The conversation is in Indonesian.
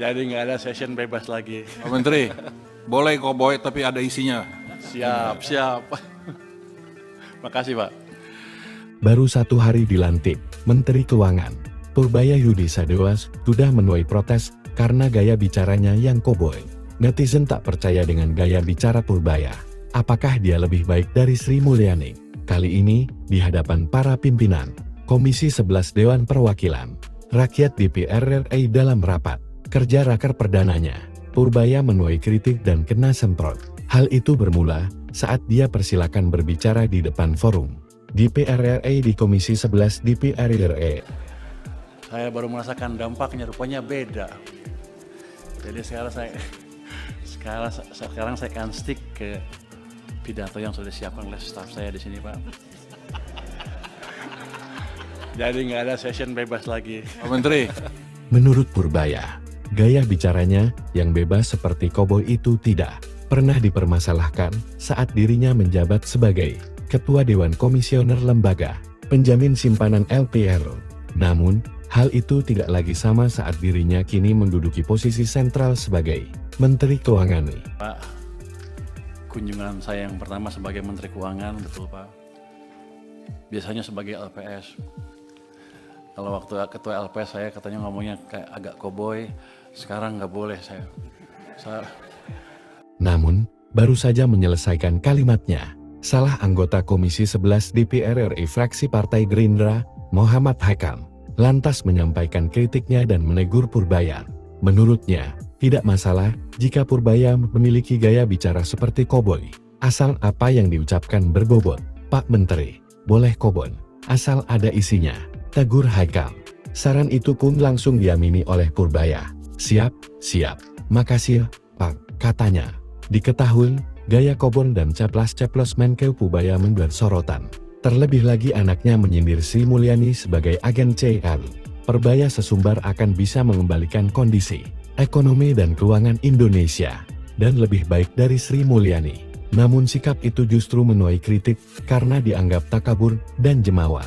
Jadi nggak ada session bebas lagi. Pak Menteri, boleh koboi tapi ada isinya. Siap. Makasih Pak. Baru 1 hari dilantik, Menteri Keuangan, Purbaya Yudi Sadewas, sudah menuai protes karena gaya bicaranya yang koboi. Netizen tak percaya dengan gaya bicara Purbaya. Apakah dia lebih baik dari Sri Mulyani? Kali ini, di hadapan para pimpinan Komisi 11 Dewan Perwakilan Rakyat DPR RI dalam rapat kerja raker perdananya, Purbaya menuai kritik dan kena semprot. Hal itu bermula saat dia persilakan berbicara di depan forum DPR RI di Komisi 11 DPR RI. Saya baru merasakan dampaknya, rupanya beda. Jadi sekarang saya akan stick ke pidato yang sudah disiapkan oleh staf saya di sini, Pak. Jadi nggak ada session bebas lagi. Pak Menteri, Menurut Purbaya, gaya bicaranya yang bebas seperti koboi itu tidak pernah dipermasalahkan saat dirinya menjabat sebagai Ketua Dewan Komisioner Lembaga Penjamin Simpanan LPR. Namun, hal itu tidak lagi sama saat dirinya kini menduduki posisi sentral sebagai Menteri Keuangan. Pak, kunjungan saya yang pertama sebagai Menteri Keuangan, betul Pak. Biasanya sebagai LPS. Kalau waktu ketua LPS saya katanya ngomongnya kayak agak koboi, sekarang nggak boleh saya. Namun, baru saja menyelesaikan kalimatnya, salah anggota Komisi 11 DPR RI fraksi Partai Gerindra, Muhammad Hakam, lantas menyampaikan kritiknya dan menegur Purbaya. Menurutnya, tidak masalah jika Purbaya memiliki gaya bicara seperti koboi, asal apa yang diucapkan berbobot. Pak Menteri, boleh kobon, asal ada isinya, tegur Hakam. Saran itu pun langsung diamini oleh Purbaya. Siap, makasih Pak, katanya. Diketahui, gaya kobon dan ceplas-ceplos Menkeu Purbaya membuat sorotan. Terlebih lagi anaknya menyindir Sri Mulyani sebagai agen CR. Purbaya sesumbar akan bisa mengembalikan kondisi ekonomi dan keuangan Indonesia dan lebih baik dari Sri Mulyani. Namun sikap itu justru menuai kritik karena dianggap takabur dan jemawa.